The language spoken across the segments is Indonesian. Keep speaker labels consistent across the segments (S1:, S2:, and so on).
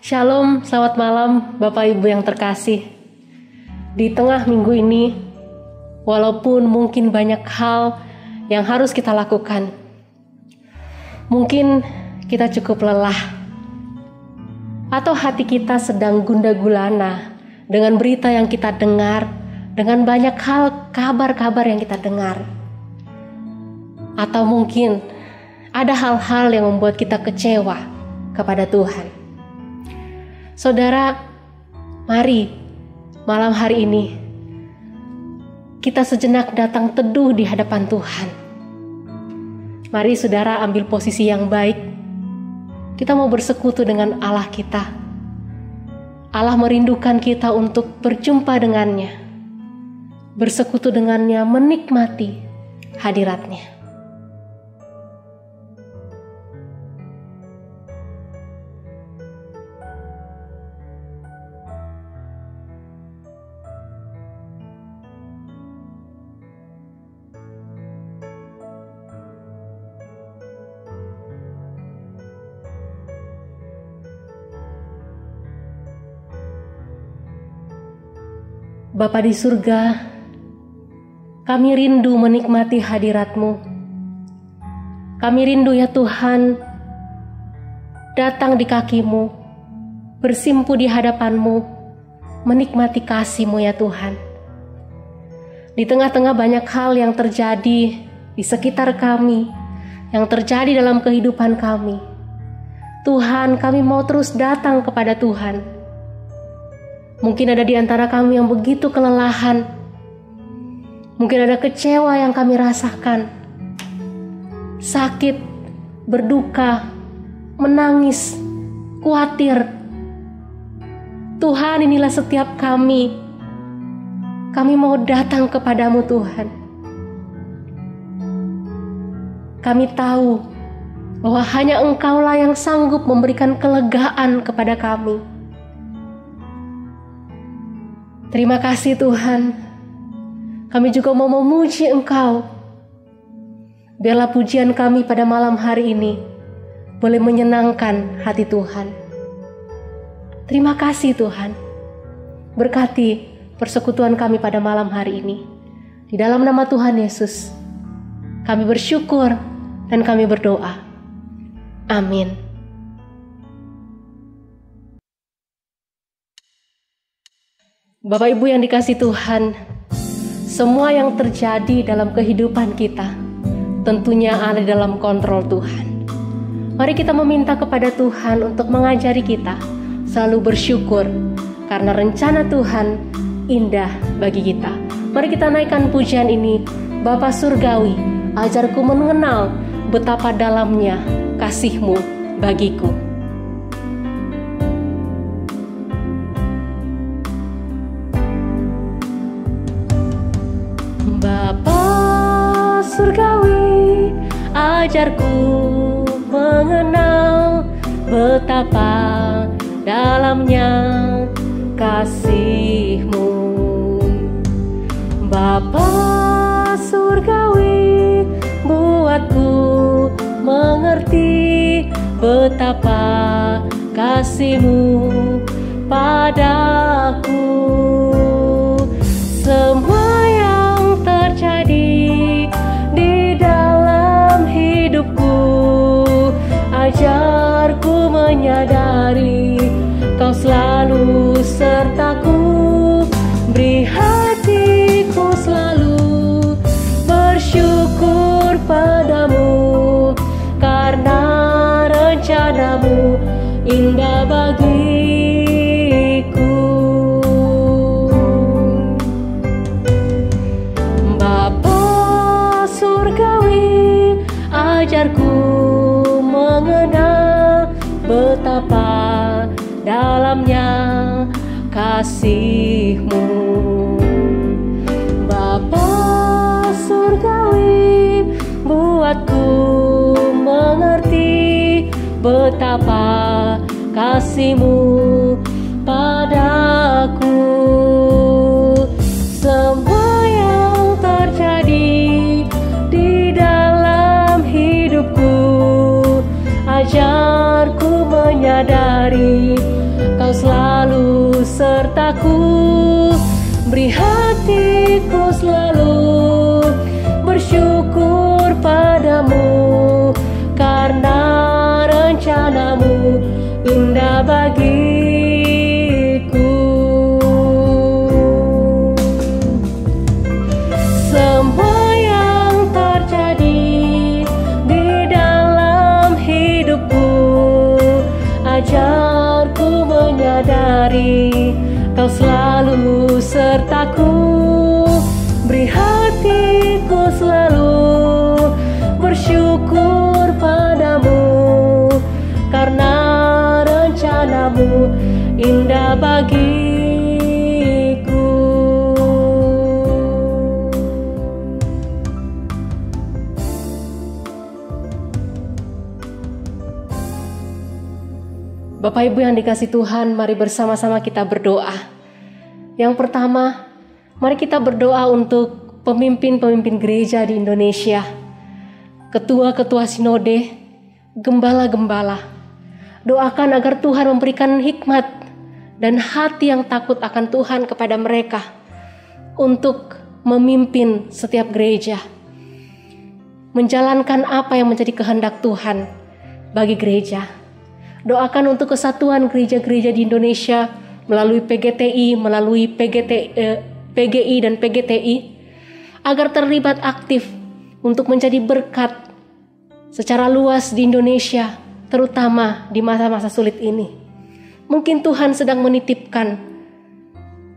S1: Shalom, selamat malam Bapak Ibu yang terkasih. Di tengah minggu ini, walaupun mungkin banyak hal yang harus kita lakukan, mungkin kita cukup lelah, atau hati kita sedang gundah gulana dengan berita yang kita dengar, dengan banyak hal kabar-kabar yang kita dengar. Atau mungkin ada hal-hal yang membuat kita kecewa kepada Tuhan. Saudara, mari malam hari ini kita sejenak datang teduh di hadapan Tuhan. Mari saudara ambil posisi yang baik. Kita mau bersekutu dengan Allah kita. Allah merindukan kita untuk berjumpa dengannya, bersekutu dengannya, menikmati hadiratnya. Bapa di surga, kami rindu menikmati hadirat-Mu. Kami rindu ya Tuhan, datang di kaki-Mu, bersimpu di hadapan-Mu, menikmati kasih-Mu ya Tuhan. Di tengah-tengah banyak hal yang terjadi di sekitar kami, yang terjadi dalam kehidupan kami, Tuhan, kami mau terus datang kepada Tuhan. Mungkin ada di antara kami yang begitu kelelahan. Mungkin ada kecewa yang kami rasakan. Sakit, berduka, menangis, khawatir. Tuhan, inilah setiap kami. Kami mau datang kepadamu Tuhan. Kami tahu bahwa hanya Engkaulah yang sanggup memberikan kelegaan kepada kami. Terima kasih Tuhan, kami juga mau memuji Engkau. Biarlah pujian kami pada malam hari ini boleh menyenangkan hati Tuhan. Terima kasih Tuhan, berkati persekutuan kami pada malam hari ini. Di dalam nama Tuhan Yesus, kami bersyukur dan kami berdoa. Amin. Bapak Ibu yang dikasihi Tuhan, semua yang terjadi dalam kehidupan kita tentunya ada dalam kontrol Tuhan. Mari kita meminta kepada Tuhan untuk mengajari kita selalu bersyukur karena rencana Tuhan indah bagi kita. Mari kita naikkan pujian ini. Bapa Surgawi, ajarku mengenal betapa dalamnya kasih-Mu bagiku. Bapa Surgawi, ajarku mengenal betapa dalamnya kasih-Mu. Bapa Surgawi, buatku mengerti betapa kasih-Mu padaku. Semua yang terjadi di dalam hidupku, ajarku menyadari Kau selalu sertaku. Beri hatiku selalu bersyukur padamu, karena rencana-Mu indah bagiku. Bapa Surgawi, ajarku mengenal betapa dalamnya kasih-Mu. Bapa Surgawi, buatku mengerti betapa kasih-Mu padaku. Semua yang terjadi di dalam hidupku, ajarku menyadari sertaku. Beri hatiku selalu bersyukur padamu, karena rencanamu indah bagiku. Semua yang terjadi di dalam hidupku, ajarku menyadari Kau selalu sertaku. Beri hatiku selalu bersyukur padamu, karena rencanamu indah bagiku. Bapak Ibu yang dikasih Tuhan, mari bersama-sama kita berdoa. Yang pertama, mari kita berdoa untuk pemimpin-pemimpin gereja di Indonesia, ketua-ketua sinode, gembala-gembala. Doakan agar Tuhan memberikan hikmat dan hati yang takut akan Tuhan kepada mereka untuk memimpin setiap gereja, menjalankan apa yang menjadi kehendak Tuhan bagi gereja. Doakan untuk kesatuan gereja-gereja di Indonesia melalui PGTI, melalui PGI dan PGTI, agar terlibat aktif untuk menjadi berkat secara luas di Indonesia, terutama di masa-masa sulit ini. Mungkin Tuhan sedang menitipkan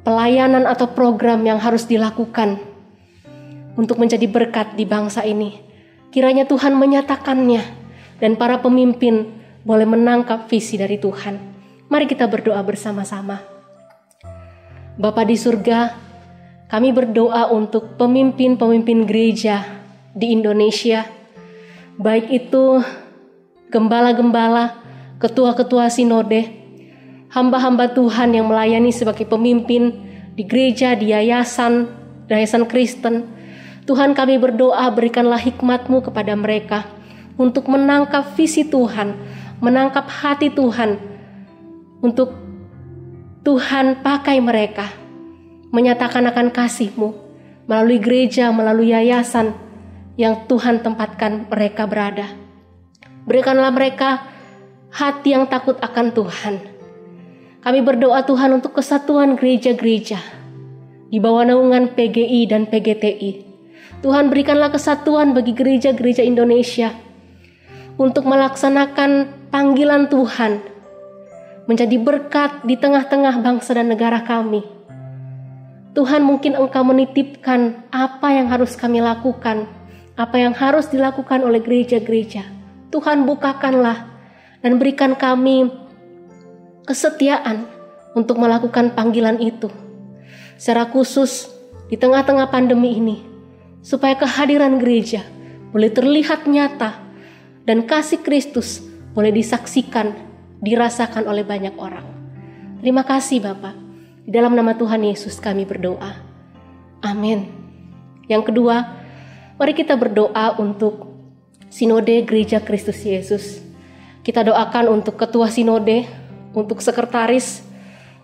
S1: pelayanan atau program yang harus dilakukan untuk menjadi berkat di bangsa ini. Kiranya Tuhan menyatakannya dan para pemimpin boleh menangkap visi dari Tuhan. Mari kita berdoa bersama-sama. Bapa di surga, kami berdoa untuk pemimpin-pemimpin gereja di Indonesia, baik itu gembala-gembala, ketua-ketua sinode, hamba-hamba Tuhan yang melayani sebagai pemimpin di gereja, di yayasan Kristen. Tuhan, kami berdoa berikanlah hikmat-Mu kepada mereka untuk menangkap visi Tuhan, menangkap hati Tuhan, untuk Tuhan pakai mereka menyatakan akan kasih-Mu melalui gereja, melalui yayasan yang Tuhan tempatkan mereka berada. Berikanlah mereka hati yang takut akan Tuhan. Kami berdoa Tuhan untuk kesatuan gereja-gereja di bawah naungan PGI dan PGTI. Tuhan, berikanlah kesatuan bagi gereja-gereja Indonesia untuk melaksanakan panggilan Tuhan menjadi berkat di tengah-tengah bangsa dan negara kami. Tuhan, mungkin Engkau menitipkan apa yang harus kami lakukan, apa yang harus dilakukan oleh gereja-gereja. Tuhan, bukakanlah dan berikan kami kesetiaan untuk melakukan panggilan itu. Secara khusus di tengah-tengah pandemi ini, supaya kehadiran gereja boleh terlihat nyata dan kasih Kristus boleh disaksikan, dirasakan oleh banyak orang. Terima kasih Bapa. Di dalam nama Tuhan Yesus kami berdoa. Amin. Yang kedua, mari kita berdoa untuk Sinode Gereja Kristus Yesus. Kita doakan untuk ketua sinode, untuk sekretaris,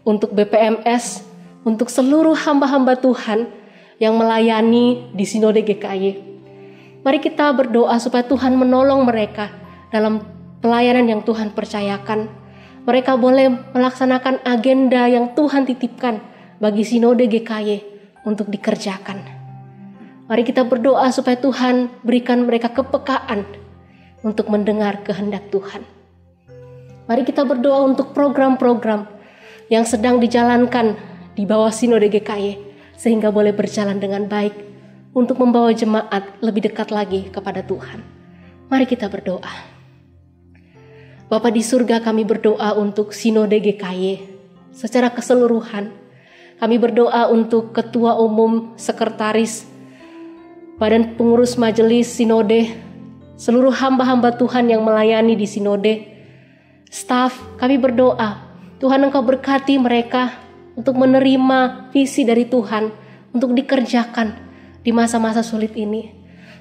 S1: untuk BPMS, untuk seluruh hamba-hamba Tuhan yang melayani di Sinode GKY. Mari kita berdoa supaya Tuhan menolong mereka dalam pelayanan yang Tuhan percayakan. Mereka boleh melaksanakan agenda yang Tuhan titipkan bagi Sinode GKY untuk dikerjakan. Mari kita berdoa supaya Tuhan berikan mereka kepekaan untuk mendengar kehendak Tuhan. Mari kita berdoa untuk program-program yang sedang dijalankan di bawah Sinode GKY sehingga boleh berjalan dengan baik untuk membawa jemaat lebih dekat lagi kepada Tuhan. Mari kita berdoa. Bapa di surga, kami berdoa untuk Sinode GKY secara keseluruhan. Kami berdoa untuk ketua umum, sekretaris, badan pengurus majelis sinode, seluruh hamba-hamba Tuhan yang melayani di sinode, staf. Kami berdoa, Tuhan Engkau berkati mereka untuk menerima visi dari Tuhan untuk dikerjakan di masa-masa sulit ini.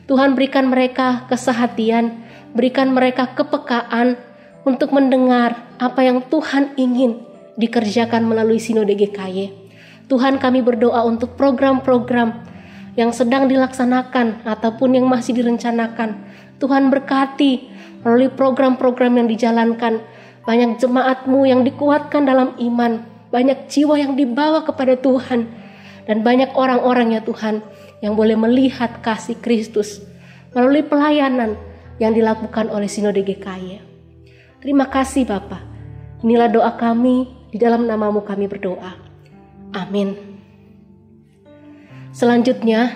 S1: Tuhan, berikan mereka kesehatian, berikan mereka kepekaan untuk mendengar apa yang Tuhan ingin dikerjakan melalui Sinode GKY. Tuhan, kami berdoa untuk program-program yang sedang dilaksanakan ataupun yang masih direncanakan. Tuhan berkati melalui program-program yang dijalankan. Banyak jemaat-Mu yang dikuatkan dalam iman. Banyak jiwa yang dibawa kepada Tuhan. Dan banyak orang-orang ya Tuhan yang boleh melihat kasih Kristus melalui pelayanan yang dilakukan oleh Sinode GKY. Terima kasih Bapa. Inilah doa kami, di dalam nama-Mu kami berdoa. Amin. Selanjutnya,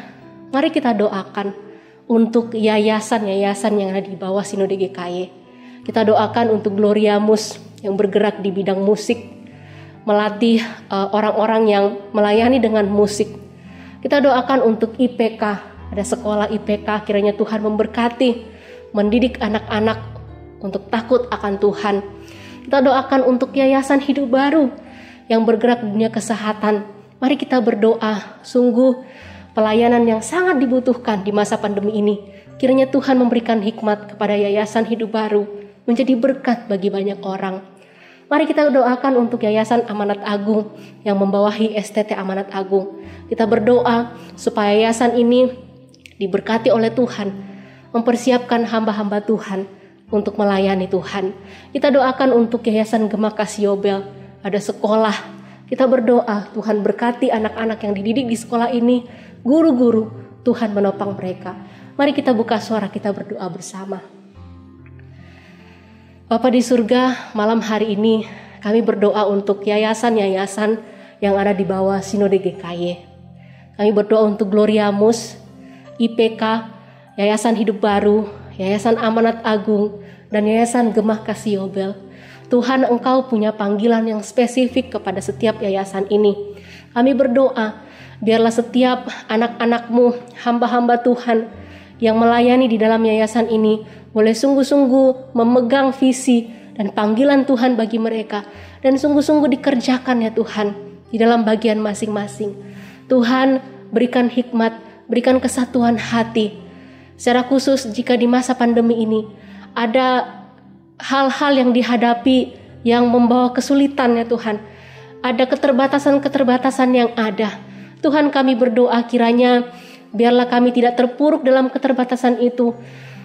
S1: mari kita doakan untuk yayasan-yayasan yang ada di bawah Sinode GKY. Kita doakan untuk Gloria Mus yang bergerak di bidang musik, melatih orang-orang yang melayani dengan musik. Kita doakan untuk IPK, ada sekolah IPK, kiranya Tuhan memberkati, mendidik anak-anak untuk takut akan Tuhan. Kita doakan untuk Yayasan Hidup Baru yang bergerak di dunia kesehatan. Mari kita berdoa, sungguh pelayanan yang sangat dibutuhkan di masa pandemi ini. Kiranya Tuhan memberikan hikmat kepada Yayasan Hidup Baru, menjadi berkat bagi banyak orang. Mari kita doakan untuk Yayasan Amanat Agung yang membawahi STT Amanat Agung. Kita berdoa supaya yayasan ini diberkati oleh Tuhan, mempersiapkan hamba-hamba Tuhan untuk melayani Tuhan. Kita doakan untuk Yayasan Gema Kasih Yobel, ada sekolah. Kita berdoa Tuhan berkati anak-anak yang dididik di sekolah ini, guru-guru, Tuhan menopang mereka. Mari kita buka suara, kita berdoa bersama. Bapa di surga, malam hari ini kami berdoa untuk yayasan-yayasan yang ada di bawah Sinode GKY. Kami berdoa untuk Gloria Mus, IPK, Yayasan Hidup Baru, Yayasan Amanat Agung, dan Yayasan Gema Kasih Yobel. Tuhan, Engkau punya panggilan yang spesifik kepada setiap yayasan ini. Kami berdoa, biarlah setiap anak-anak-Mu, hamba-hamba Tuhan yang melayani di dalam yayasan ini, boleh sungguh-sungguh memegang visi dan panggilan Tuhan bagi mereka, dan sungguh-sungguh dikerjakan ya Tuhan, di dalam bagian masing-masing. Tuhan, berikan hikmat, berikan kesatuan hati. Secara khusus jika di masa pandemi ini ada hal-hal yang dihadapi yang membawa kesulitan ya Tuhan, ada keterbatasan-keterbatasan yang ada. Tuhan, kami berdoa kiranya biarlah kami tidak terpuruk dalam keterbatasan itu,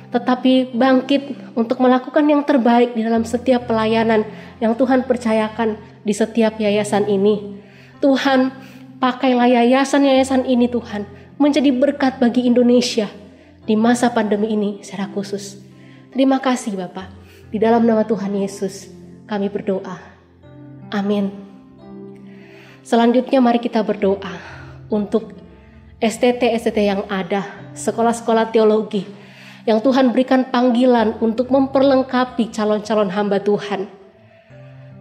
S1: tetapi bangkit untuk melakukan yang terbaik di dalam setiap pelayanan yang Tuhan percayakan di setiap yayasan ini. Tuhan, pakailah yayasan-yayasan ini Tuhan menjadi berkat bagi Indonesia di masa pandemi ini secara khusus. Terima kasih Bapa. Di dalam nama Tuhan Yesus kami berdoa. Amin. Selanjutnya mari kita berdoa untuk STT yang ada, sekolah-sekolah teologi yang Tuhan berikan panggilan untuk memperlengkapi calon-calon hamba Tuhan.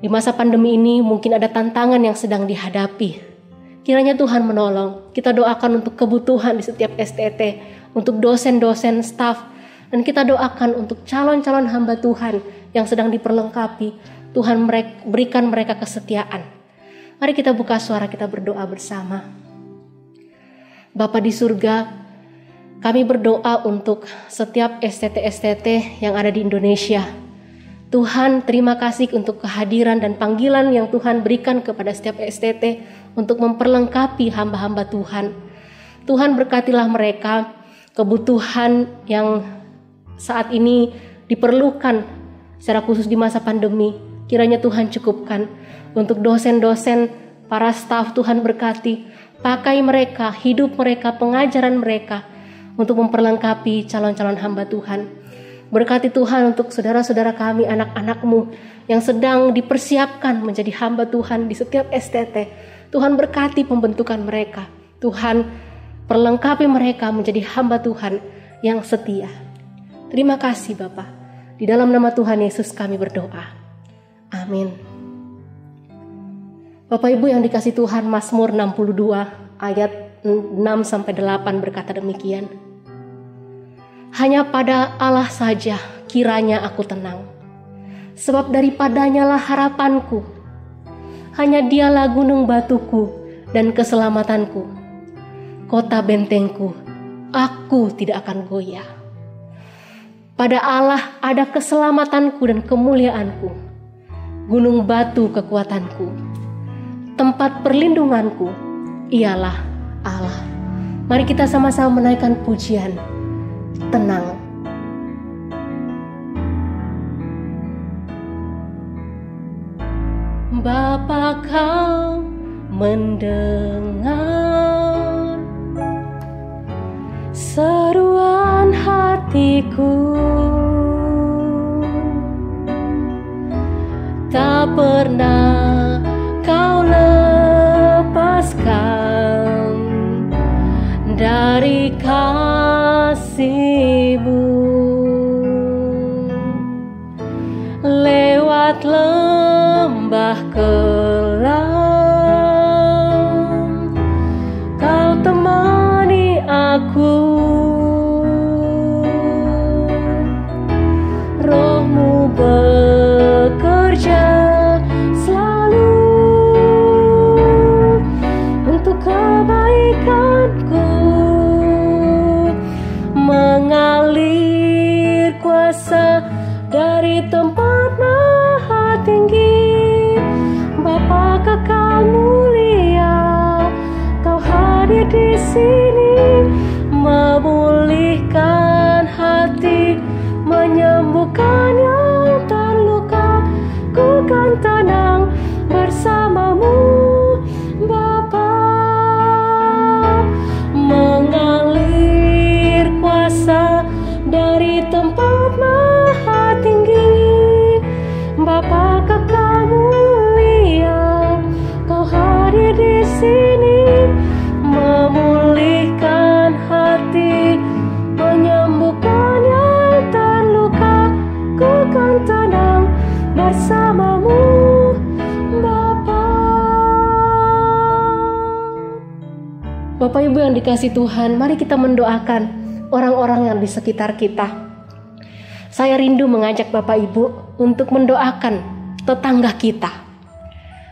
S1: Di masa pandemi ini mungkin ada tantangan yang sedang dihadapi. Kiranya Tuhan menolong. Kita doakan untuk kebutuhan di setiap STT, untuk dosen-dosen, staf, dan kita doakan untuk calon-calon hamba Tuhan yang sedang diperlengkapi. Tuhan berikan mereka kesetiaan. Mari kita buka suara, kita berdoa bersama. Bapa di surga, kami berdoa untuk setiap STT yang ada di Indonesia. Tuhan, terima kasih untuk kehadiran dan panggilan yang Tuhan berikan kepada setiap STT untuk memperlengkapi hamba-hamba Tuhan. Tuhan, berkatilah mereka, kebutuhan yang saat ini diperlukan secara khusus di masa pandemi. Kiranya Tuhan cukupkan untuk dosen-dosen, para staf. Tuhan berkati, pakai mereka, hidup mereka, pengajaran mereka untuk memperlengkapi calon-calon hamba Tuhan. Berkati Tuhan untuk saudara-saudara kami, anak-anak-Mu yang sedang dipersiapkan menjadi hamba Tuhan di setiap STT. Tuhan berkati pembentukan mereka. Tuhan perlengkapi mereka menjadi hamba Tuhan yang setia. Terima kasih Bapa. Di dalam nama Tuhan Yesus kami berdoa. Amin. Bapak Ibu yang dikasihi Tuhan, Mazmur 62 ayat 6-8 berkata demikian. Hanya pada Allah saja kiranya aku tenang, sebab daripadanya lah harapanku. Hanya Dialah gunung batuku dan keselamatanku, kota bentengku, aku tidak akan goyah. Pada Allah ada keselamatanku dan kemuliaanku. gunung batu kekuatanku, tempat perlindunganku, ialah Allah. Mari kita sama-sama menaikkan pujian. Tenang. Bapa, Kau mendengar seruan hatiku, tak pernah Kau lepaskan dari kasih-Mu. Lewat lembah kelam, Kau temani aku. Roh-Mu bekerja selalu untuk kebaikanku, mengalir kuasa dari tempat maha tinggi. Bapa Kekal mulia, Kau hadir di sini, memulihkan hati, menyembuhkan yang terluka. Ku kan tenang bersama-Mu, Bapa. Mengalir kuasa dari tempat maha tinggi. Bapa Kekal mulia, Kau hadir di sini, memulihkan hati, menyembuhkan yang terluka. Ku kan tenang bersama-Mu, Bapa. Bapak Ibu yang dikasihi Tuhan, mari kita mendoakan orang-orang yang di sekitar kita. Saya rindu mengajak Bapak Ibu untuk mendoakan tetangga kita,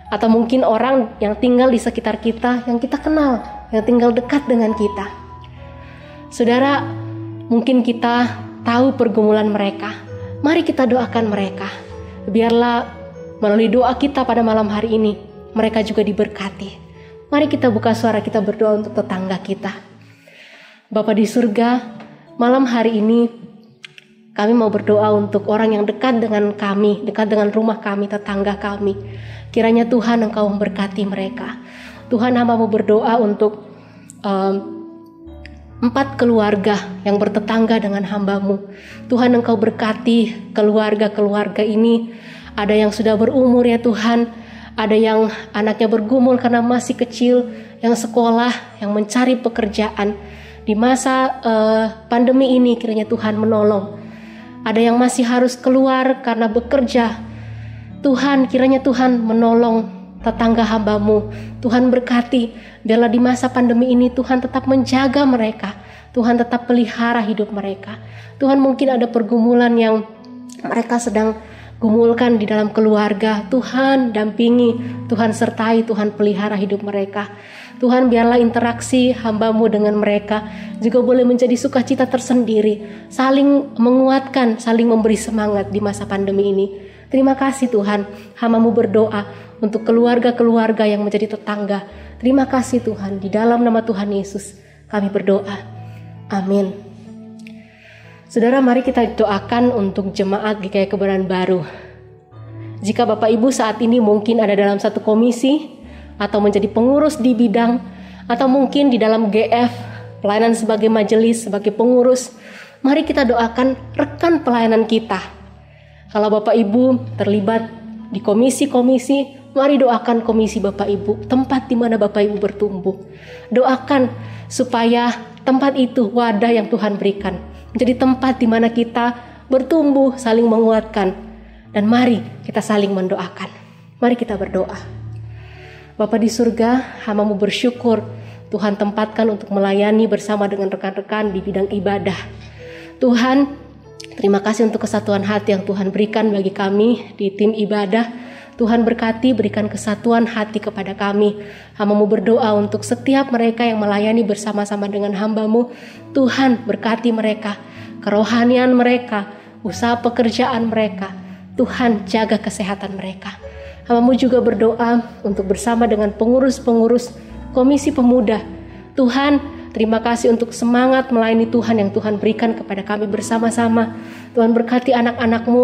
S1: atau mungkin orang yang tinggal di sekitar kita, yang kita kenal, yang tinggal dekat dengan kita. Saudara, mungkin kita tahu pergumulan mereka. Mari kita doakan mereka. Biarlah melalui doa kita pada malam hari ini, mereka juga diberkati. Mari kita buka suara, kita berdoa untuk tetangga kita. Bapa di surga, malam hari ini kami mau berdoa untuk orang yang dekat dengan kami, dekat dengan rumah kami, tetangga kami. Kiranya Tuhan Engkau memberkati mereka. Tuhan, hamba mau berdoa untuk 4 keluarga yang bertetangga dengan hamba-Mu. Tuhan, Engkau berkati keluarga-keluarga ini. Ada yang sudah berumur ya Tuhan, ada yang anaknya bergumul karena masih kecil, yang sekolah, yang mencari pekerjaan. Di masa pandemi ini kiranya Tuhan menolong. Ada yang masih harus keluar karena bekerja. Tuhan, kiranya Tuhan menolong tetangga hamba-Mu. Tuhan berkati, biarlah di masa pandemi ini Tuhan tetap menjaga mereka. Tuhan tetap pelihara hidup mereka. Tuhan, mungkin ada pergumulan yang mereka sedang gumulkan di dalam keluarga. Tuhan dampingi, Tuhan sertai, Tuhan pelihara hidup mereka. Tuhan, biarlah interaksi hamba-Mu dengan mereka juga boleh menjadi sukacita tersendiri, saling menguatkan, saling memberi semangat di masa pandemi ini. Terima kasih Tuhan, hamba-Mu berdoa untuk keluarga-keluarga yang menjadi tetangga. Terima kasih Tuhan, di dalam nama Tuhan Yesus kami berdoa. Amin. Saudara, mari kita doakan untuk jemaat GKI Kebenaran Baru. Jika Bapak Ibu saat ini mungkin ada dalam satu komisi, atau menjadi pengurus di bidang, atau mungkin di dalam GF, pelayanan sebagai majelis, sebagai pengurus, mari kita doakan rekan pelayanan kita. Kalau Bapak Ibu terlibat di komisi-komisi, mari doakan komisi Bapak Ibu, tempat di mana Bapak Ibu bertumbuh. Doakan supaya tempat itu, wadah yang Tuhan berikan, menjadi tempat di mana kita bertumbuh, saling menguatkan. Dan mari kita saling mendoakan. Mari kita berdoa. Bapa di surga, hamba-Mu bersyukur Tuhan tempatkan untuk melayani bersama dengan rekan-rekan di bidang ibadah. Tuhan, terima kasih untuk kesatuan hati yang Tuhan berikan bagi kami di tim ibadah. Tuhan berkati, berikan kesatuan hati kepada kami. Hamba-Mu berdoa untuk setiap mereka yang melayani bersama-sama dengan hamba-Mu. Tuhan berkati mereka, kerohanian mereka, usaha pekerjaan mereka. Tuhan jaga kesehatan mereka. Hamba-Mu juga berdoa untuk bersama dengan pengurus-pengurus Komisi Pemuda. Tuhan, terima kasih untuk semangat melayani Tuhan yang Tuhan berikan kepada kami bersama-sama. Tuhan berkati anak-anak-Mu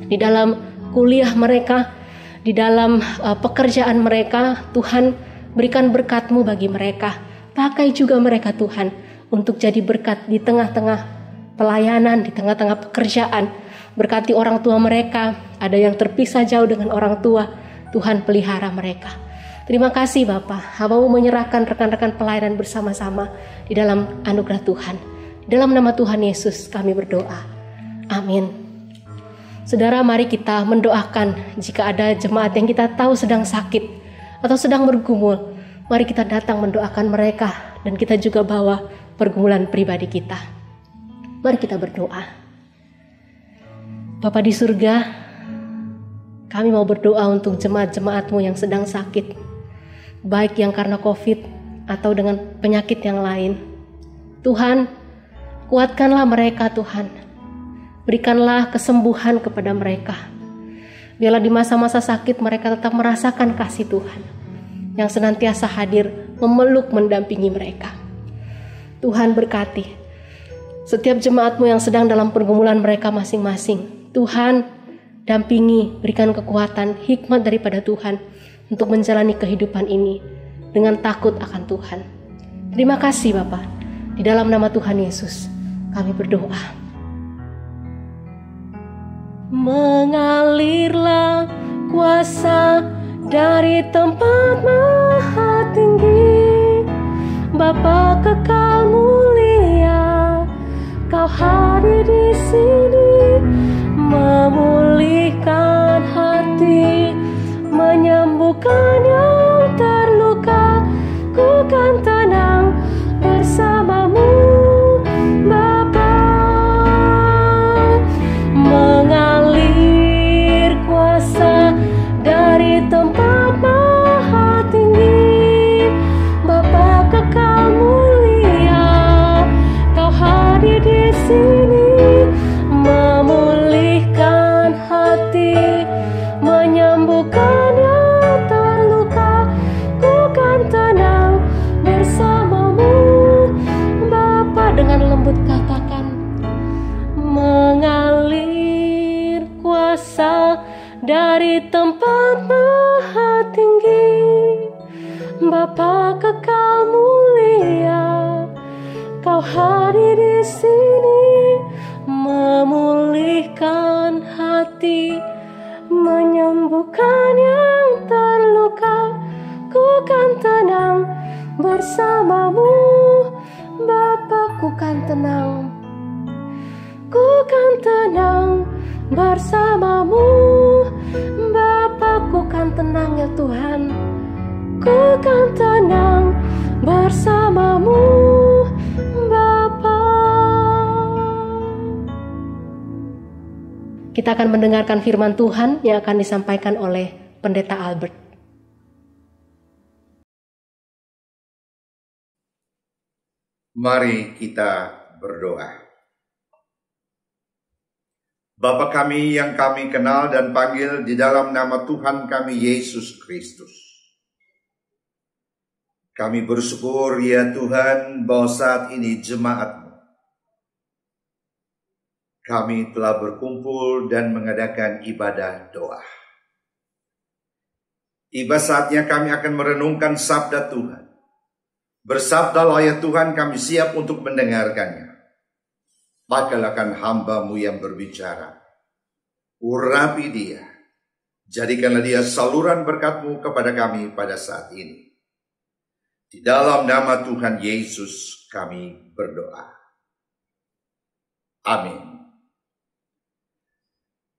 S1: di dalam kuliah mereka, di dalam pekerjaan mereka. Tuhan, berikan berkat-Mu bagi mereka. Pakai juga mereka Tuhan untuk jadi berkat di tengah-tengah pelayanan, di tengah-tengah pekerjaan. Berkati orang tua mereka, ada yang terpisah jauh dengan orang tua. Tuhan pelihara mereka. Terima kasih Bapa, Hamba-Mu menyerahkan rekan-rekan pelayanan bersama-sama di dalam anugerah Tuhan. Di dalam nama Tuhan Yesus kami berdoa. Amin. Saudara, mari kita mendoakan jika ada jemaat yang kita tahu sedang sakit atau sedang bergumul. Mari kita datang mendoakan mereka dan kita juga bawa pergumulan pribadi kita. Mari kita berdoa. Bapa di surga, kami mau berdoa untuk jemaat-jemaat-Mu yang sedang sakit, baik yang karena COVID atau dengan penyakit yang lain. Tuhan, kuatkanlah mereka Tuhan. Berikanlah kesembuhan kepada mereka. Biarlah di masa-masa sakit mereka tetap merasakan kasih Tuhan yang senantiasa hadir, memeluk, mendampingi mereka. Tuhan berkati setiap jemaat-Mu yang sedang dalam pergumulan mereka masing-masing. Tuhan, dampingi, berikan kekuatan, hikmat daripada Tuhan untuk menjalani kehidupan ini dengan takut akan Tuhan. Terima kasih Bapa. Di dalam nama Tuhan Yesus kami berdoa. Mengalirlah kuasa dari tempat maha tinggi, Bapa kekal mulia, Kau hadir di sini, memulihkan hati, menyembuhkan yang terluka. Ku kan tenang bersama-Mu Bapa. Mengalir kuasa dari tempat maha tinggi, Bapa kekal mulia, Kau hadir di sini, memulihkan hati, menyembuhkan yang terluka. Ku kan tenang bersama-Mu Bapa. Dengan lembut katakan, mengalir kuasa dari tempat maha tinggi, Bapa kekal mulia, Kau hadir di sini, memulihkan hati, menyembuhkan yang terluka. Ku kan tenang bersama-Mu Bapa. Ku kan tenang, ku kan tenang bersama-Mu Bapa. Ku kan tenang ya Tuhan, ku kan tenang bersama-Mu Bapa. Kita akan mendengarkan firman Tuhan yang akan disampaikan oleh Pendeta Albert.
S2: Mari kita berdoa. Bapa kami yang kami kenal dan panggil di dalam nama Tuhan kami Yesus Kristus. Kami bersyukur ya Tuhan bahwa saat ini jemaat-Mu kami telah berkumpul dan mengadakan ibadah doa. Tiba saatnya kami akan merenungkan sabda Tuhan. Bersabdalah ya Tuhan, kami siap untuk mendengarkannya. Pakailah hamba-Mu yang berbicara. Urapi dia. Jadikanlah dia saluran berkat-Mu kepada kami pada saat ini. Di dalam nama Tuhan Yesus kami berdoa. Amin.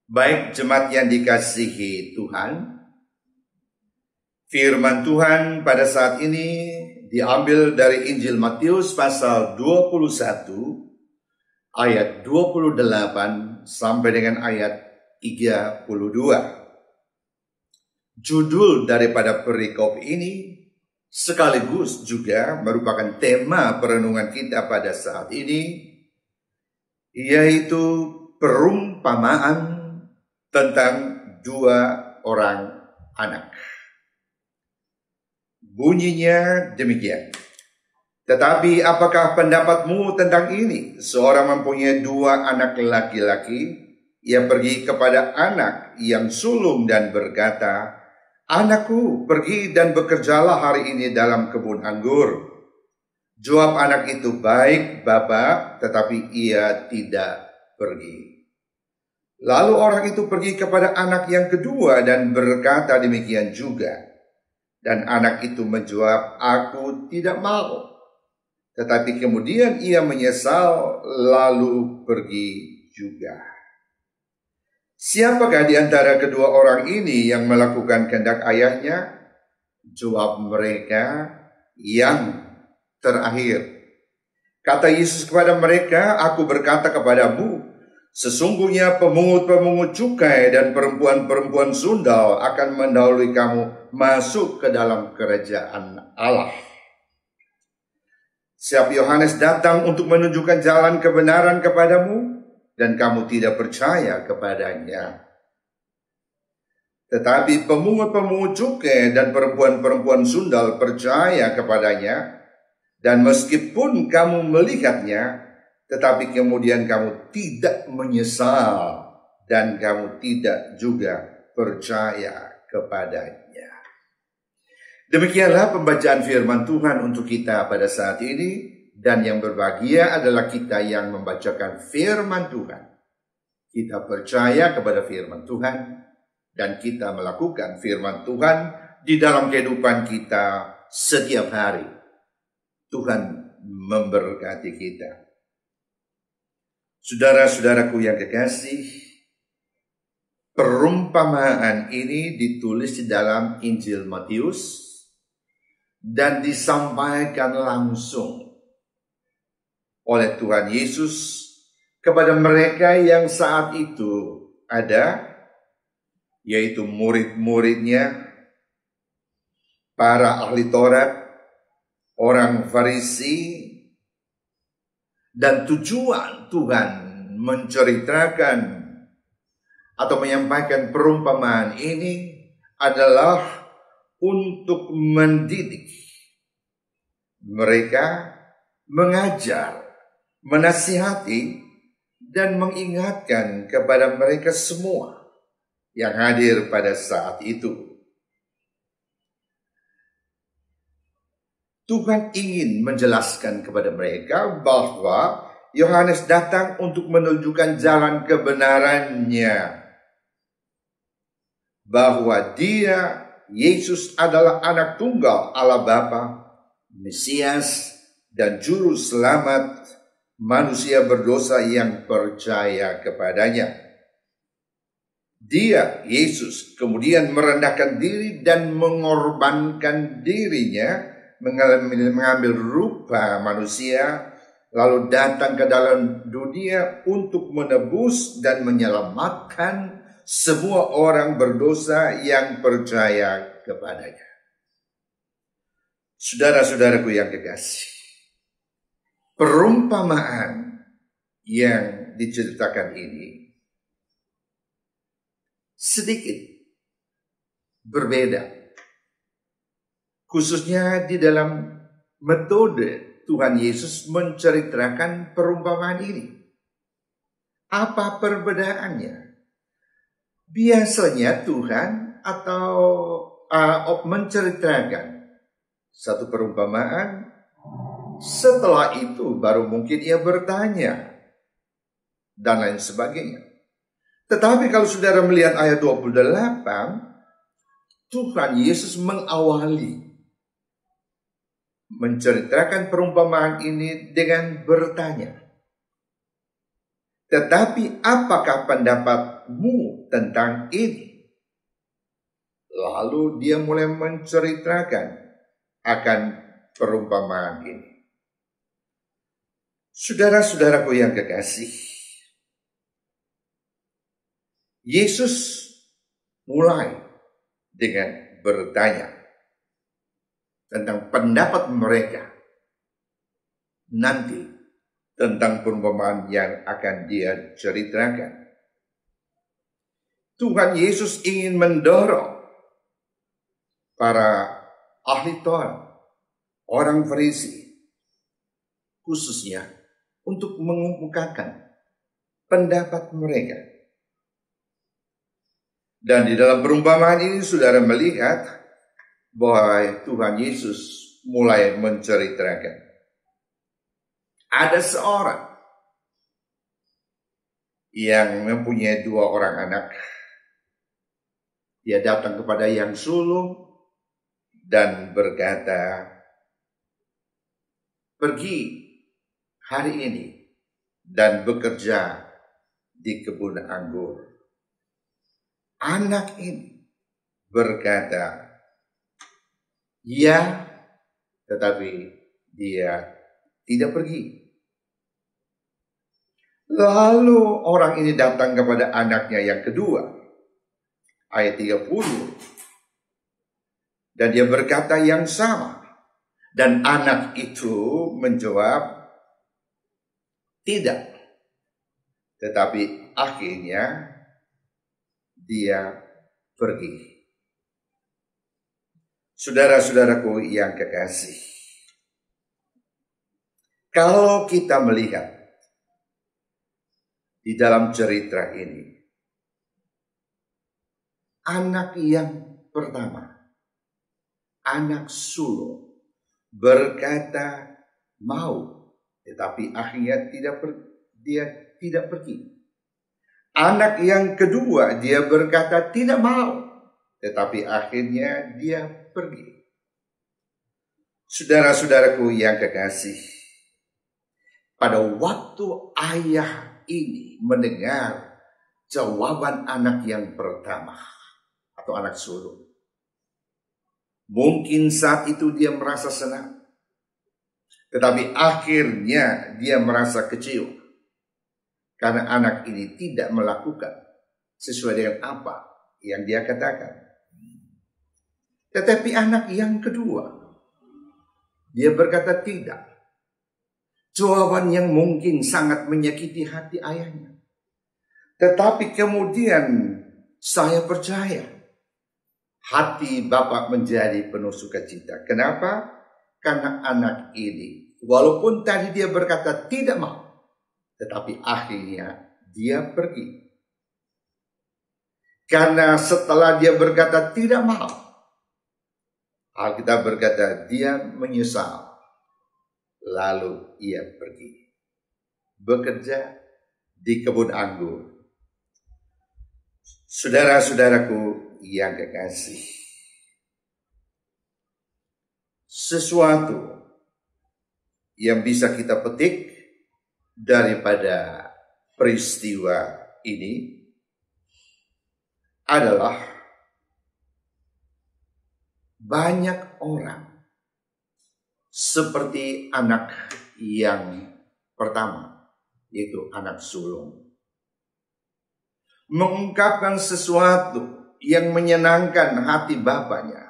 S2: Baik jemaat yang dikasihi Tuhan, firman Tuhan pada saat ini diambil dari Injil Matius pasal 21 ayat 28 sampai dengan ayat 32. Judul daripada perikop ini sekaligus juga merupakan tema perenungan kita pada saat ini, yaitu perumpamaan tentang dua orang anak. Bunyinya demikian. Tetapi apakah pendapatmu tentang ini? Seorang mempunyai 2 anak laki-laki. Ia pergi kepada anak yang sulung dan berkata, "Anakku, pergi dan bekerjalah hari ini dalam kebun anggur." Jawab anak itu, "Baik, Bapa," tetapi ia tidak pergi. Lalu orang itu pergi kepada anak yang kedua dan berkata demikian juga. Dan anak itu menjawab, "Aku tidak mau." Tetapi kemudian ia menyesal lalu pergi juga. Siapakah di antara kedua orang ini yang melakukan kehendak ayahnya? Jawab mereka, "Yang terakhir." Kata Yesus kepada mereka, "Aku berkata kepadamu, sesungguhnya pemungut-pemungut cukai dan perempuan-perempuan sundal akan mendahului kamu masuk ke dalam kerajaan Allah. Sebab Yohanes datang untuk menunjukkan jalan kebenaran kepadamu, dan kamu tidak percaya kepadanya. Tetapi pemungut-pemungut cukai dan perempuan-perempuan sundal percaya kepadanya, dan meskipun kamu melihatnya, tetapi kemudian kamu tidak menyesal, dan kamu tidak juga percaya kepadanya." Demikianlah pembacaan firman Tuhan untuk kita pada saat ini, dan yang berbahagia adalah kita yang membacakan firman Tuhan. Kita percaya kepada firman Tuhan, dan kita melakukan firman Tuhan di dalam kehidupan kita setiap hari. Tuhan memberkati kita. Saudara-saudaraku yang kekasih, perumpamaan ini ditulis di dalam Injil Matius dan disampaikan langsung oleh Tuhan Yesus kepada mereka yang saat itu ada, yaitu murid-muridnya, para ahli Taurat, orang Farisi. Dan tujuan Tuhan menceritakan atau menyampaikan perumpamaan ini adalah untuk mendidik mereka, mengajar, menasihati, dan mengingatkan kepada mereka semua yang hadir pada saat itu. Tuhan ingin menjelaskan kepada mereka bahwa Yohanes datang untuk menunjukkan jalan kebenarannya, bahwa dia, Yesus, adalah anak tunggal Allah Bapa, Mesias, dan Juru Selamat manusia berdosa yang percaya kepadanya. Dia, Yesus, kemudian merendahkan diri dan mengorbankan dirinya, mengambil rupa manusia, lalu datang ke dalam dunia untuk menebus dan menyelamatkan semua orang berdosa yang percaya kepadanya. Saudara-saudaraku yang kekasih, perumpamaan yang diceritakan ini sedikit berbeda, khususnya di dalam metode Tuhan Yesus menceritakan perumpamaan ini. Apa perbedaannya? Biasanya Tuhan menceritakan satu perumpamaan, setelah itu baru mungkin ia bertanya dan lain sebagainya. Tetapi kalau saudara melihat ayat 28, Tuhan Yesus mengawali menceritakan perumpamaan ini dengan bertanya, "Tetapi apakah pendapatmu tentang ini?" Lalu dia mulai menceritakan akan perumpamaan ini. Saudara-saudaraku yang kekasih, Yesus mulai dengan bertanya tentang pendapat mereka nanti tentang perumpamaan yang akan dia ceritakan. Tuhan Yesus ingin mendorong para ahli Taurat, orang Farisi, khususnya untuk mengemukakan pendapat mereka. Dan di dalam perumpamaan ini saudara melihat bahwa Tuhan Yesus mulai menceritakan. Ada seorang yang mempunyai 2 orang anak. Dia datang kepada yang sulung dan berkata, "Pergi hari ini dan bekerja di kebun anggur." Anak ini berkata, "Ya," tetapi dia tidak pergi. Lalu orang ini datang kepada anaknya yang kedua, ayat 30. Dan dia berkata yang sama. Dan anak itu menjawab, "Tidak." Tetapi akhirnya dia pergi. Saudara-saudaraku yang kekasih, kalau kita melihat di dalam cerita ini, anak yang pertama, anak sulung, berkata mau, tetapi akhirnya dia tidak pergi. Anak yang kedua, dia berkata tidak mau, tetapi akhirnya dia pergi. Saudara-saudaraku yang kekasih, pada waktu ayah ini mendengar jawaban anak yang pertama atau anak sulung, mungkin saat itu dia merasa senang, tetapi akhirnya dia merasa kecewa karena anak ini tidak melakukan sesuai dengan apa yang dia katakan. Tetapi anak yang kedua, dia berkata tidak. Jawaban yang mungkin sangat menyakiti hati ayahnya. Tetapi kemudian saya percaya hati bapak menjadi penuh sukacita. Kenapa? Karena anak ini, walaupun tadi dia berkata tidak mau, tetapi akhirnya dia pergi. Karena setelah dia berkata tidak mau, Alkitab berkata dia menyesal. Lalu ia pergi bekerja di kebun anggur. Saudara-saudaraku yang kekasih, sesuatu yang bisa kita petik daripada peristiwa ini adalah banyak orang seperti anak yang pertama, yaitu anak sulung, mengungkapkan sesuatu yang menyenangkan hati bapaknya.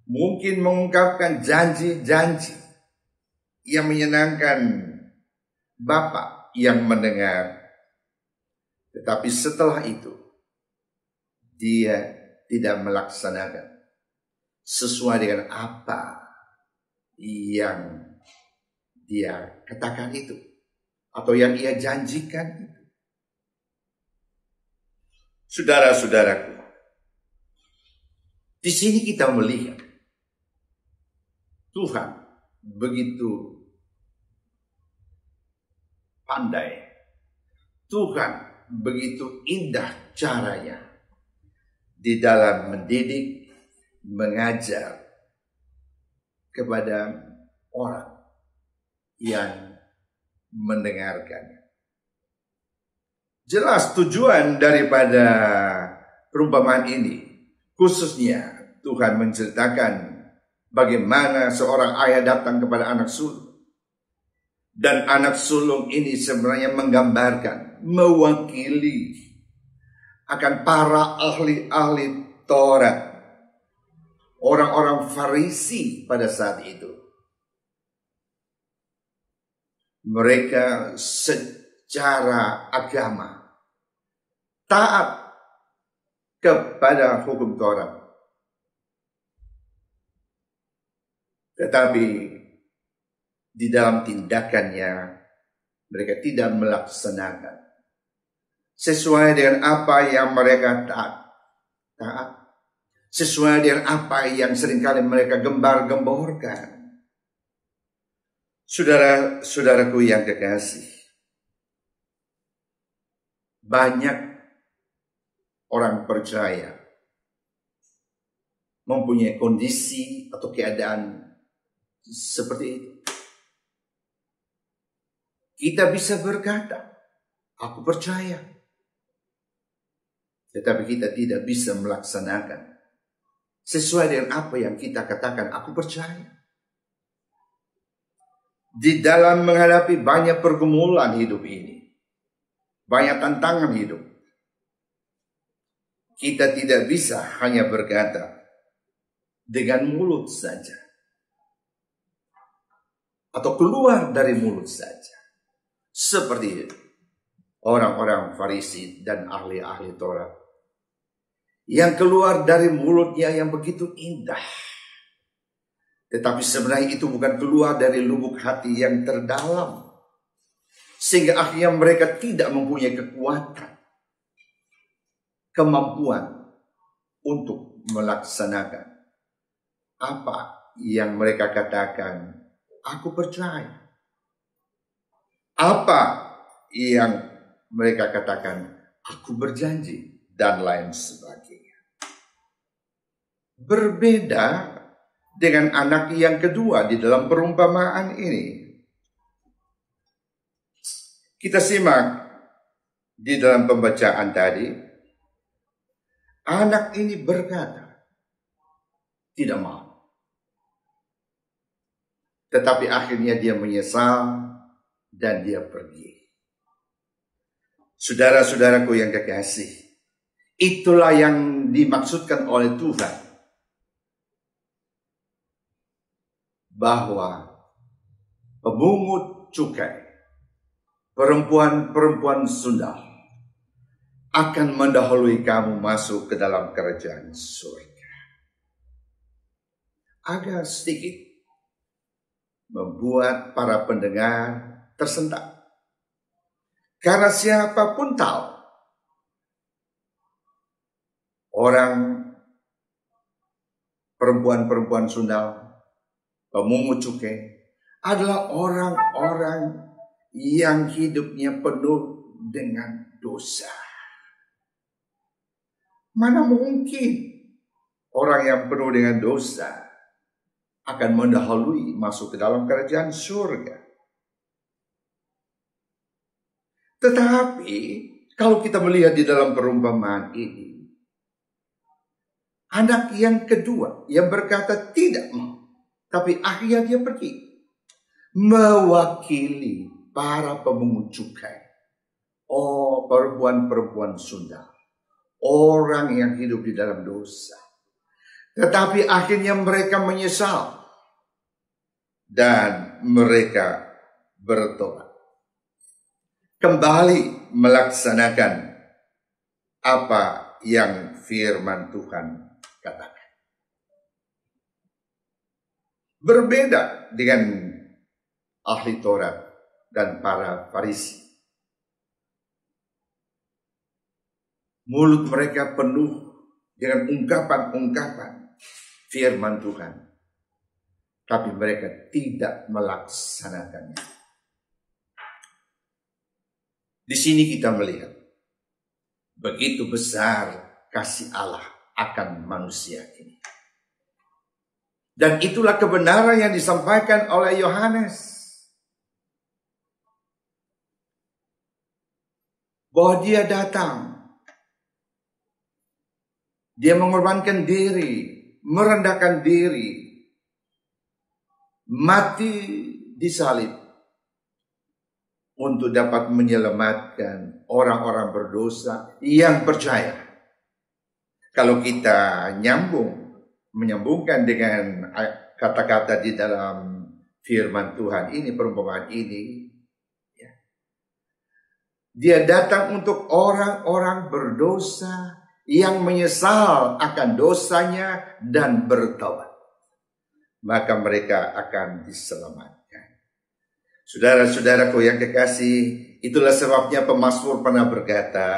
S2: Mungkin mengungkapkan janji-janji yang menyenangkan bapak yang mendengar. Tetapi setelah itu, dia tidak melaksanakan sesuai dengan apa yang dia katakan itu, atau yang ia janjikan itu. Saudara-saudaraku, di sini kita melihat Tuhan begitu pandai. Tuhan begitu indah caranya di dalam mendidik, mengajar kepada orang yang mendengarkan. Jelas tujuan daripada perumpamaan ini, khususnya Tuhan menceritakan bagaimana seorang ayah datang kepada anak sulung. Dan anak sulung ini sebenarnya menggambarkan, mewakili akan para ahli-ahli Taurat, orang-orang Farisi pada saat itu. Mereka secara agama taat kepada hukum Taurat. Tetapi di dalam tindakannya mereka tidak melaksanakan sesuai dengan apa yang mereka taat, sesuai dengan apa yang seringkali mereka gembar-gemborkan. Saudara-saudaraku yang kekasih, banyak orang percaya mempunyai kondisi atau keadaan seperti itu. Kita bisa berkata, aku percaya. Tetapi kita tidak bisa melaksanakan sesuai dengan apa yang kita katakan, aku percaya. Di dalam menghadapi banyak pergumulan hidup ini, banyak tantangan hidup, kita tidak bisa hanya berkata dengan mulut saja, atau keluar dari mulut saja, seperti orang-orang Farisi dan ahli-ahli Taurat yang keluar dari mulutnya yang begitu indah, tetapi sebenarnya itu bukan keluar dari lubuk hati yang terdalam, sehingga akhirnya mereka tidak mempunyai kekuatan, kemampuan untuk melaksanakan apa yang mereka katakan, aku percaya. Apa yang mereka katakan, aku berjanji, dan lain sebagainya. Berbeda dengan anak yang kedua di dalam perumpamaan ini. Kita simak di dalam pembacaan tadi. Anak ini berkata, tidak mau. Tetapi akhirnya dia menyesal dan dia pergi. Saudara-saudaraku yang kekasih, itulah yang dimaksudkan oleh Tuhan, bahwa pemungut cukai, perempuan-perempuan sundal akan mendahului kamu masuk ke dalam kerajaan surga. Agak sedikit membuat para pendengar tersentak. Karena siapapun tahu, orang perempuan-perempuan sundal, pemungut cukai, adalah orang-orang yang hidupnya penuh dengan dosa. Mana mungkin orang yang penuh dengan dosa akan mendahului masuk ke dalam kerajaan surga? Tetapi kalau kita melihat di dalam perumpamaan ini, anak yang kedua yang berkata tidak mau, tapi akhirnya dia pergi mewakili para pemungut cukai, perempuan-perempuan sundal, orang yang hidup di dalam dosa. Tetapi akhirnya mereka menyesal dan mereka bertobat, kembali melaksanakan apa yang firman Tuhan katakan. Berbeda dengan ahli Taurat dan para Farisi. Mulut mereka penuh dengan ungkapan-ungkapan firman Tuhan, tapi mereka tidak melaksanakannya. Di sini kita melihat begitu besar kasih Allah akan manusia ini. Dan itulah kebenaran yang disampaikan oleh Yohanes, bahwa dia datang, dia mengorbankan diri, merendahkan diri, mati di salib, untuk dapat menyelamatkan orang-orang berdosa yang percaya. Kalau kita menyambungkan dengan kata-kata di dalam firman Tuhan ini, perumpamaan ini, ya, dia datang untuk orang-orang berdosa yang menyesal akan dosanya dan bertobat, maka mereka akan diselamatkan. Saudara-saudaraku yang kekasih, itulah sebabnya pemazmur pernah berkata,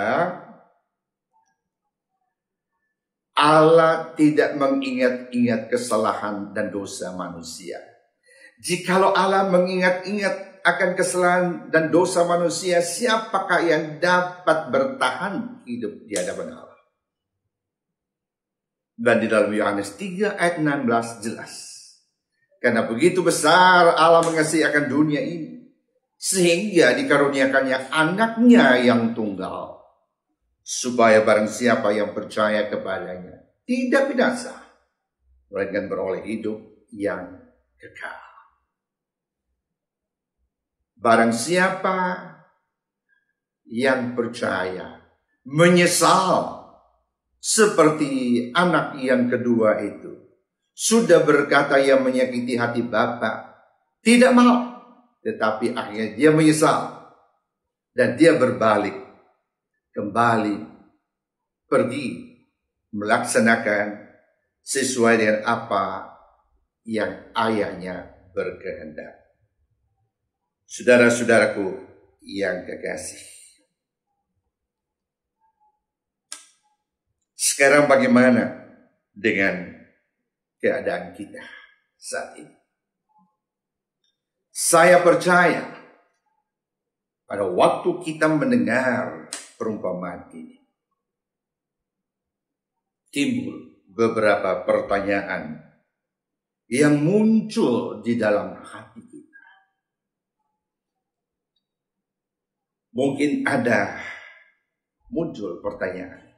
S2: Allah tidak mengingat-ingat kesalahan dan dosa manusia. Jikalau Allah mengingat-ingat akan kesalahan dan dosa manusia, siapakah yang dapat bertahan hidup di hadapan Allah? Dan di dalam Yohanes 3 ayat 16 jelas. Karena begitu besar Allah mengasihi akan dunia ini, sehingga dikaruniakannya anaknya yang tunggal, supaya barang siapa yang percaya kepadanya tidak binasa, melainkan beroleh hidup yang kekal. Barang siapa yang percaya, menyesal seperti anak yang kedua itu, sudah berkata yang menyakiti hati Bapa, tidak mau, tetapi akhirnya dia menyesal dan dia berbalik, kembali pergi melaksanakan sesuai dengan apa yang ayahnya berkehendak. Saudara-saudaraku yang kekasih, sekarang bagaimana dengan keadaan kita saat ini? Saya percaya pada waktu kita mendengar perumpamaan ini, timbul beberapa pertanyaan yang muncul di dalam hati kita. Mungkin ada muncul pertanyaan,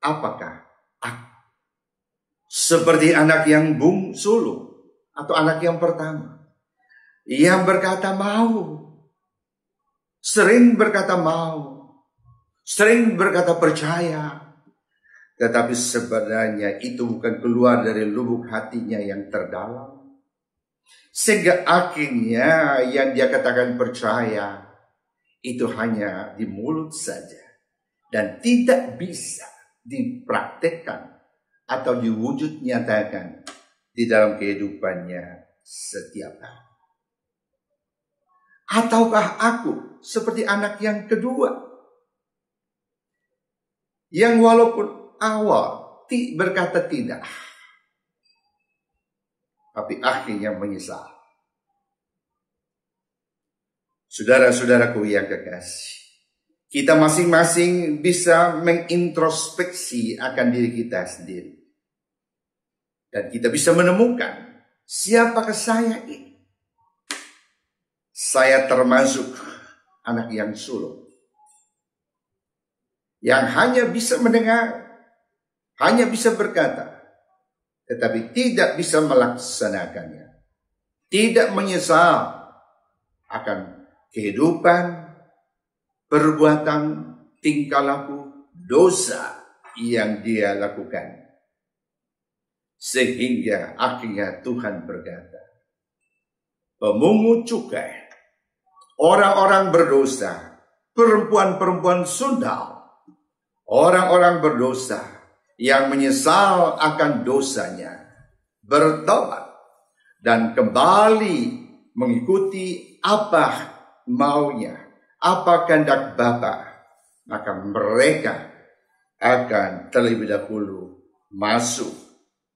S2: apakah aku seperti anak yang sulung atau anak yang pertama yang berkata mau, sering berkata mau, sering berkata percaya, tetapi sebenarnya itu bukan keluar dari lubuk hatinya yang terdalam, sehingga akhirnya yang dia katakan percaya itu hanya di mulut saja dan tidak bisa dipraktekkan atau diwujud nyatakan di dalam kehidupannya setiap hari. Ataukah aku seperti anak yang kedua yang walaupun awal berkata tidak, tapi akhirnya menyesal? Saudara-saudaraku yang kekasih, kita masing-masing bisa mengintrospeksi akan diri kita sendiri. Dan kita bisa menemukan siapakah saya ini. Saya termasuk anak yang sulung, yang hanya bisa mendengar, hanya bisa berkata, tetapi tidak bisa melaksanakannya. Tidak menyesal akan kehidupan, perbuatan, tingkah laku, dosa yang dia lakukan. Sehingga akhirnya Tuhan berkata, pemungut cukai, orang-orang berdosa, perempuan-perempuan sundal, orang-orang berdosa yang menyesal akan dosanya, bertobat dan kembali mengikuti apa maunya, apa kehendak Bapa, maka mereka akan terlebih dahulu masuk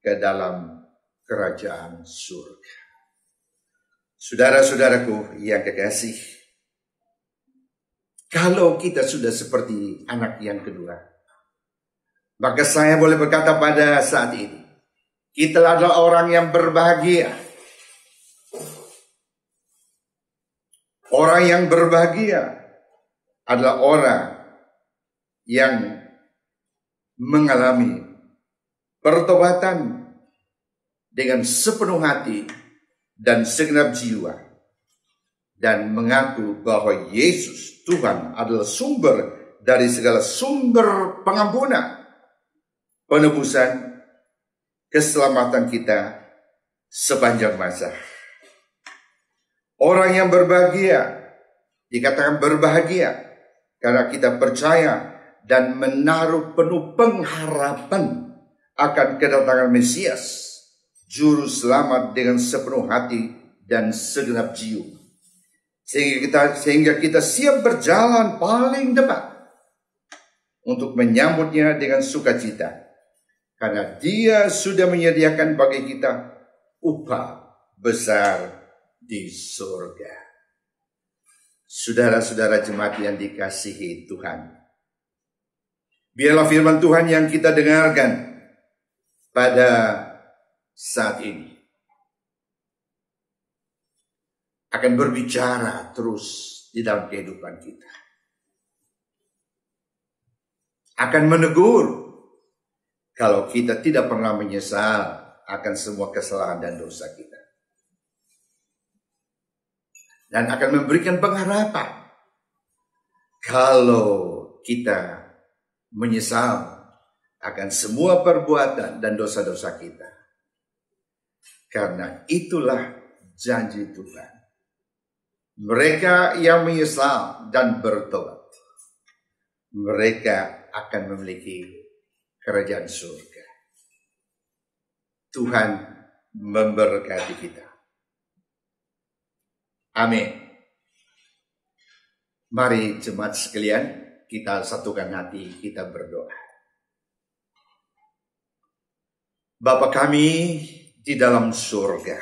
S2: ke dalam kerajaan surga. Saudara-saudaraku yang kekasih, kalau kita sudah seperti anak yang kedua, maka saya boleh berkata pada saat ini, kita adalah orang yang berbahagia. Orang yang berbahagia adalah orang yang mengalami pertobatan dengan sepenuh hati dan segenap jiwa, dan mengaku bahwa Yesus Tuhan adalah sumber dari segala sumber pengampunan, penebusan, keselamatan kita sepanjang masa. Orang yang berbahagia dikatakan berbahagia karena kita percaya dan menaruh penuh pengharapan akan kedatangan Mesias, Juru Selamat dengan sepenuh hati dan segenap jiwa. Sehingga kita siap berjalan paling depan untuk menyambutnya dengan sukacita. Karena Dia sudah menyediakan bagi kita upah besar di surga. Saudara-saudara jemaat yang dikasihi Tuhan, biarlah firman Tuhan yang kita dengarkan pada saat ini akan berbicara terus di dalam kehidupan kita. Akan menegur kalau kita tidak pernah menyesal akan semua kesalahan dan dosa kita. Dan akan memberikan pengharapan kalau kita menyesal akan semua perbuatan dan dosa-dosa kita. Karena itulah janji Tuhan. Mereka yang menyesal dan bertobat, mereka akan memiliki kerajaan surga. Tuhan memberkati kita. Amin. Mari jemaat sekalian, kita satukan hati, kita berdoa. Bapa kami di dalam surga,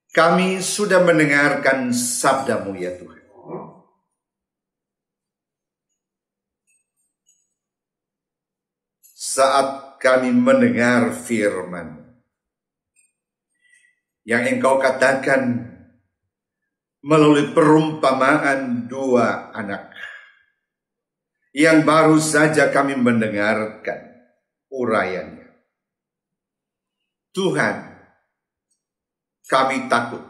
S2: kami sudah mendengarkan sabda-Mu ya Tuhan. Saat kami mendengar firman yang Engkau katakan melalui perumpamaan dua anak yang baru saja kami mendengarkan uraiannya. Tuhan, kami takut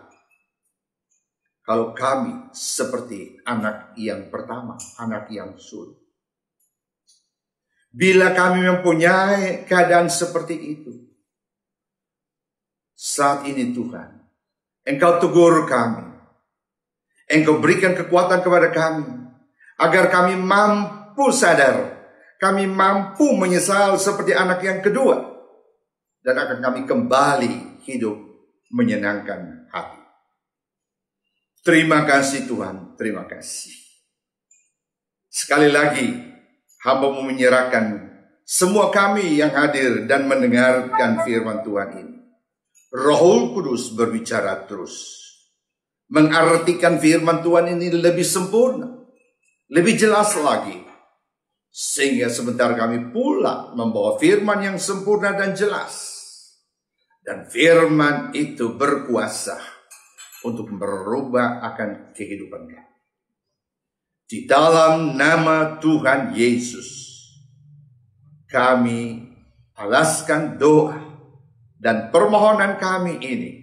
S2: kalau kami seperti anak yang pertama, anak yang sulung. Bila kami mempunyai keadaan seperti itu, saat ini Tuhan, Engkau tegur kami. Engkau berikan kekuatan kepada kami, agar kami mampu sadar, kami mampu menyesal seperti anak yang kedua, dan akan kami kembali hidup menyenangkan hati. Terima kasih Tuhan, terima kasih. Sekali lagi, hamba-Mu menyerahkan semua kami yang hadir dan mendengarkan firman Tuhan ini. Roh Kudus berbicara terus, mengartikan firman Tuhan ini lebih sempurna, lebih jelas lagi, sehingga sebentar kami pula membawa firman yang sempurna dan jelas. Dan firman itu berkuasa untuk merubah akan kehidupan kami. Di dalam nama Tuhan Yesus, kami alaskan doa dan permohonan kami ini